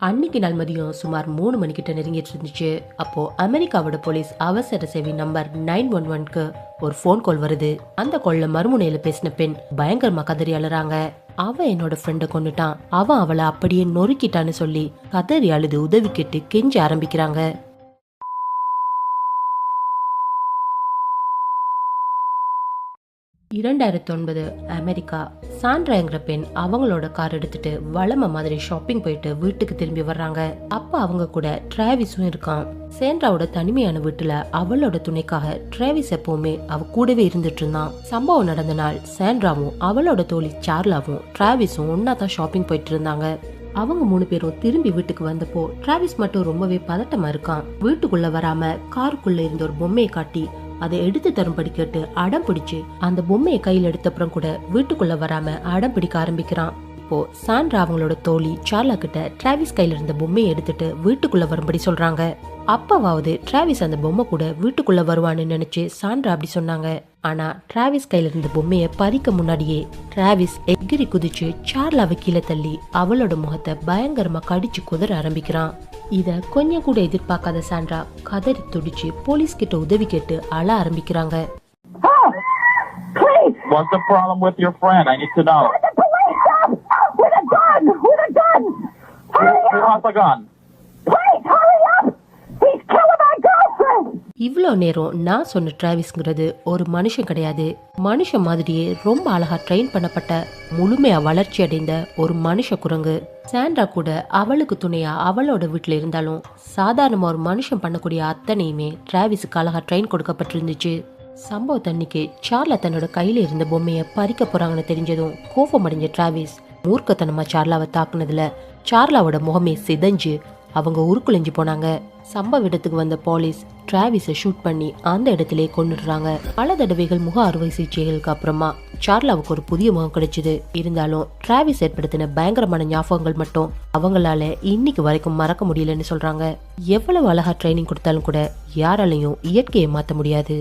அன்னைக்கு நாள் மதியம் சுமார் 3 மணிக்கிட்ட நெருங்கிட்டு இருந்துச்சு. அப்போ அமெரிக்காவோட போலீஸ் அவசர சேவை நம்பர் 911க்கு ஒரு போன் கால் வருது. அந்த கால்ல மறுமுனையில பேசின பெண் பயங்கரமா கதறி அழுறாங்க. அவன் என்னோட ஃப்ரெண்ட கொன்னுட்டான், அவன் அவளை அப்படியே நொறுக்கிட்டான்னு சொல்லி கதறி அழுது உதவி கேட்டு கெஞ்ச ஆரம்பிக்கிறாங்க. 2009 அமெரிக்கா. சாண்ட்ராங்கிற பெண் அவங்களோட கார் எடுத்துட்டு வளம மாதிரி ஷாப்பிங் போயிட்டு வீட்டுக்கு திரும்பி வர்றாங்க. அப்ப அவங்க கூட டிராவிஸும் இருக்கான். சேண்ட்ராவோட தனிமையான வீட்டுல அவளோட துணைக்காக டிராவிஸ் எப்பவுமே அவ கூடவே இருந்துட்டு இருந்தான். சம்பவம் நடந்த நாள் சாண்ட்ராவும் அவளோட தோழி சார்லாவும் டிராவிஸும் ஒன்னா தான் ஷாப்பிங் போயிட்டு இருந்தாங்க. அவங்க 3 பேரும் திரும்பி வீட்டுக்கு வந்தப்போ டிராவிஸ் மட்டும் ரொம்பவே பதட்டமா இருக்கான். வீட்டுக்குள்ள வராம காருக்குள்ள இருந்த ஒரு பொம்மையை காட்டி அதை எடுத்து தரும்படி கேட்டு அடம் பிடிச்சு அந்த பொம்மையை கையில் எடுத்தப்புறம் கூட வீட்டுக்குள்ள வராம அடம் பிடிக்க ஆரம்பிக்கிறான். இப்போ சாண்ட்ரா அவங்களோட தோழி சார்லா கிட்ட டிராவிஸ் கையில இருந்த பொம்மையை எடுத்துட்டு வீட்டுக்குள்ள வரும்படி சொல்றாங்க. அப்பவாவது டிராவிஸ் அந்த பொம்மை கூட வீட்டுக்குள்ள வருவான்னு நினைச்சு சாண்ட்ரா அப்படி சொன்னாங்க. ஆனா டிராவிஸ் கையில இருந்த பொம்மையை பறிக்க முன்னாடியே டிராவிஸ் எகிரி குதிச்சு சார்லாவை கீழே தள்ளி அவளோட முகத்தை பயங்கரமா கடிச்சு குதற ஆரம்பிக்கிறான். இத கொஞ்சம் கூட எதிர்பார்க்காத சாண்ட்ரா கதறி துடிச்சு போலீஸ் கிட்ட உதவி கேட்டு அழ ஆரம்பிக்கிறாங்க. What's the problem with your friend? I need to know. The police stop! With a gun! With a gun! Who has a gun? Please hurry up! He's killing my girlfriend! இவ்வளோ நேரம் நான் சொன்ன டிராவிஸ்ங்கிறது ஒரு மனுஷன் கிடையாது. மனுஷன் மாதிரியே ரொம்ப அழகா ட்ரெயின் பண்ணப்பட்ட முழுமையா வளர்ச்சி அடைந்த ஒரு மனுஷ குரங்கு. சாண்ட்ரா கூட அவளுக்கு துணையா அவளோட வீட்டுல இருந்தாலும் சாதாரணமா ஒரு மனுஷன் பண்ணக்கூடிய அத்தனையுமே டிராவிஸுக்கு அழகா ட்ரெயின் கொடுக்கப்பட்டிருந்துச்சு. சம்பவத்தன்னைக்கு சார்லா தன்னோட கையில இருந்த பொம்மைய பறிக்க போறாங்கன்னு தெரிஞ்சதும் கோபம் அடைஞ்ச டிராவிஸ் மூர்க்கத்தனமா சார்லாவை தாக்குனதுல சார்லாவோட முகமே சிதைஞ்சு அவங்க உருக்குலைஞ்சு போனாங்க. சம்பவ இடத்துக்கு வந்த போலீஸ் டிராவிஸை ஷூட் பண்ணி அந்த இடத்திலே கொன்னுடுறாங்க. பல தடவைகள் முக அறுவை சிகிச்சைகளுக்கு அப்புறமா சார்லாவுக்கு ஒரு புதிய முகம் கிடைச்சது. இருந்தாலும் டிராவிஸ் ஏற்படுத்தின பயங்கரமான ஞாபகங்கள் மட்டும் அவங்களால இன்னைக்கு வரைக்கும் மறக்க முடியலன்னு சொல்றாங்க. எவ்வளவு அழகா ட்ரைனிங் கொடுத்தாலும் கூட யாராலையும் இயற்கையை மாற்ற முடியாது.